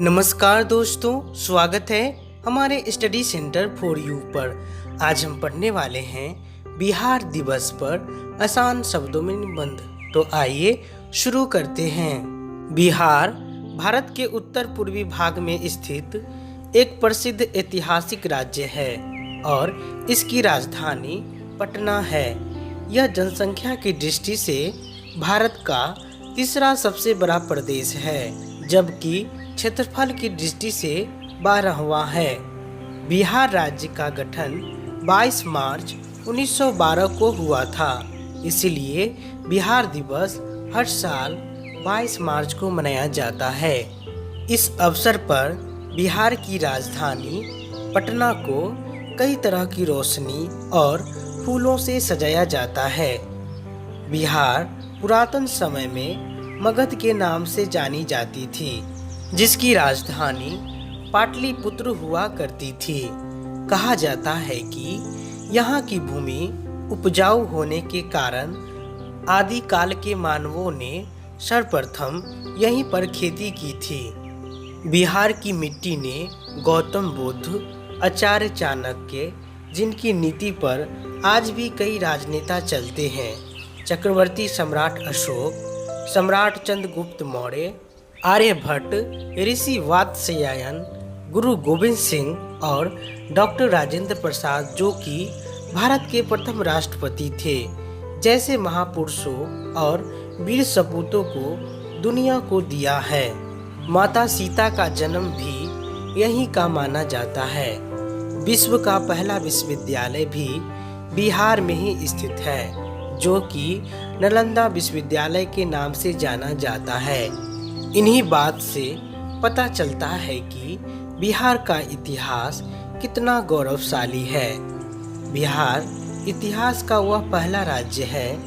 नमस्कार दोस्तों, स्वागत है हमारे स्टडी सेंटर फॉर यू पर। आज हम पढ़ने वाले हैं बिहार दिवस पर आसान शब्दों में निबंध। तो आइए शुरू करते हैं। बिहार भारत के उत्तर पूर्वी भाग में स्थित एक प्रसिद्ध ऐतिहासिक राज्य है और इसकी राजधानी पटना है। यह जनसंख्या की दृष्टि से भारत का तीसरा सबसे बड़ा प्रदेश है, जबकि क्षेत्रफल की दृष्टि से 12वां है। बिहार राज्य का गठन 22 मार्च 1912 को हुआ था, इसलिए बिहार दिवस हर साल 22 मार्च को मनाया जाता है। इस अवसर पर बिहार की राजधानी पटना को कई तरह की रोशनी और फूलों से सजाया जाता है। बिहार पुरातन समय में मगध के नाम से जानी जाती थी, जिसकी राजधानी पाटलिपुत्र हुआ करती थी। कहा जाता है कि यहाँ की भूमि उपजाऊ होने के कारण आदि काल के मानवों ने सर्वप्रथम यहीं पर खेती की थी। बिहार की मिट्टी ने गौतम बुद्ध, आचार्य चाणक्य, जिनकी नीति पर आज भी कई राजनेता चलते हैं, चक्रवर्ती सम्राट अशोक, सम्राट चंद्रगुप्त मौर्य, आर्यभट्ट, ऋषि वात्स्यायन, गुरु गोविंद सिंह और डॉक्टर राजेंद्र प्रसाद, जो कि भारत के प्रथम राष्ट्रपति थे, जैसे महापुरुषों और वीर सपूतों को दुनिया को दिया है। माता सीता का जन्म भी यहीं का माना जाता है। विश्व का पहला विश्वविद्यालय भी बिहार में ही स्थित है, जो कि नालंदा विश्वविद्यालय के नाम से जाना जाता है। इन्हीं बात से पता चलता है कि बिहार का इतिहास कितना गौरवशाली है। बिहार इतिहास का वह पहला राज्य है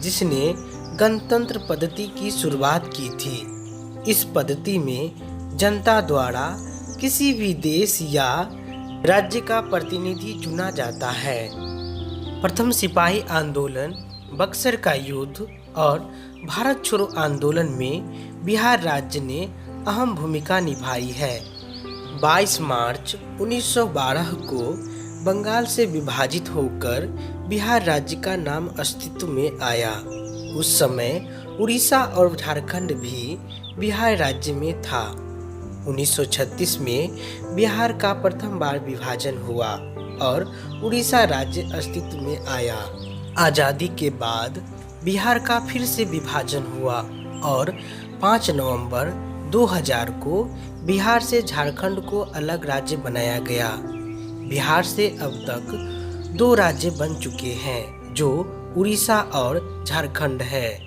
जिसने गणतंत्र पद्धति की शुरुआत की थी। इस पद्धति में जनता द्वारा किसी भी देश या राज्य का प्रतिनिधि चुना जाता है। प्रथम सिपाही आंदोलन, बक्सर का युद्ध और भारत छोड़ो आंदोलन में बिहार राज्य ने अहम भूमिका निभाई है। 22 मार्च 1912 को बंगाल से विभाजित होकर बिहार राज्य का नाम अस्तित्व में आया। उस समय उड़ीसा और झारखंड भी बिहार राज्य में था। 1936 में बिहार का प्रथम बार विभाजन हुआ और उड़ीसा राज्य अस्तित्व में आया। आज़ादी के बाद बिहार का फिर से विभाजन हुआ और 5 नवंबर 2000 को बिहार से झारखंड को अलग राज्य बनाया गया। बिहार से अब तक 2 राज्य बन चुके हैं, जो उड़ीसा और झारखंड है।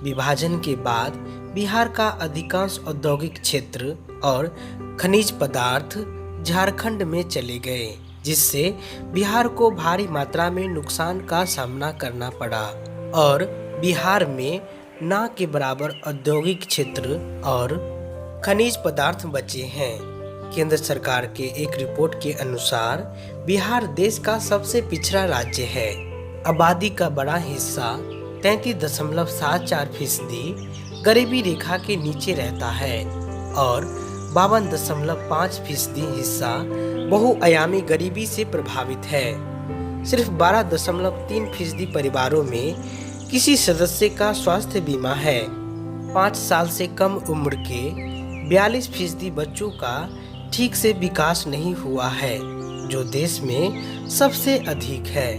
विभाजन के बाद बिहार का अधिकांश औद्योगिक क्षेत्र और खनिज पदार्थ झारखंड में चले गए, जिससे बिहार को भारी मात्रा में नुकसान का सामना करना पड़ा और बिहार में ना के बराबर औद्योगिक क्षेत्र और खनिज पदार्थ बचे हैं। केंद्र सरकार के एक रिपोर्ट के अनुसार बिहार देश का सबसे पिछड़ा राज्य है। आबादी का बड़ा हिस्सा 33.74% गरीबी रेखा के नीचे रहता है और 52.5% हिस्सा बहुआयामी गरीबी से प्रभावित है। सिर्फ 12.3% परिवारों में किसी सदस्य का स्वास्थ्य बीमा है। 5 साल से कम उम्र के 42% बच्चों का ठीक से विकास नहीं हुआ है, जो देश में सबसे अधिक है।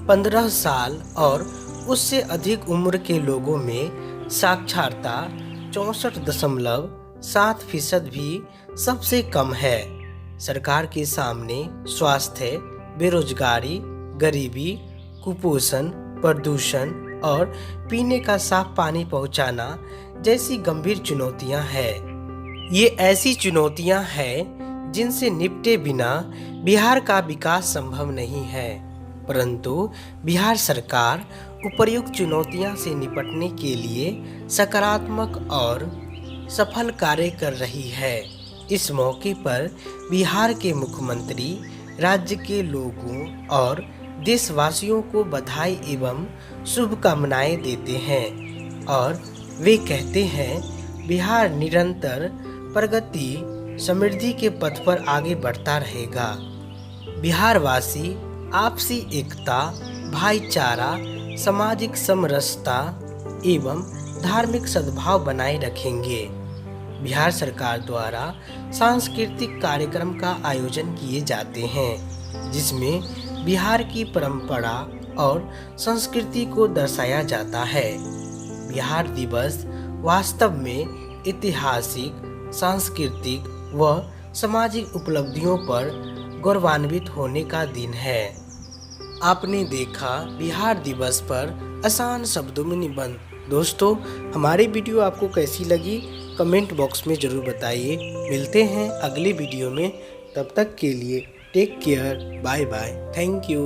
15 साल और उससे अधिक उम्र के लोगों में साक्षरता 64.7% भी सबसे कम है। सरकार के सामने स्वास्थ्य, बेरोजगारी, गरीबी, कुपोषण, प्रदूषण और पीने का साफ पानी पहुंचाना जैसी गंभीर चुनौतियां हैं। ये ऐसी चुनौतियां हैं जिनसे निपटे बिना बिहार का विकास संभव नहीं है, परंतु बिहार सरकार उपर्युक्त चुनौतियां से निपटने के लिए सकारात्मक और सफल कार्य कर रही है। इस मौके पर बिहार के मुख्यमंत्री राज्य के लोगों और देशवासियों को बधाई एवं शुभकामनाएं देते हैं और वे कहते हैं, बिहार निरंतर प्रगति समृद्धि के पथ पर आगे बढ़ता रहेगा। बिहारवासी आपसी एकता, भाईचारा, सामाजिक समरसता एवं धार्मिक सद्भाव बनाए रखेंगे। बिहार सरकार द्वारा सांस्कृतिक कार्यक्रम का आयोजन किए जाते हैं, जिसमें बिहार की परंपरा और संस्कृति को दर्शाया जाता है। बिहार दिवस वास्तव में ऐतिहासिक, सांस्कृतिक व सामाजिक उपलब्धियों पर गौरवान्वित होने का दिन है। आपने देखा बिहार दिवस पर आसान शब्दों में निबंध। दोस्तों, हमारी वीडियो आपको कैसी लगी कमेंट बॉक्स में ज़रूर बताइए। मिलते हैं अगले वीडियो में, तब तक के लिए take care, bye bye, thank you.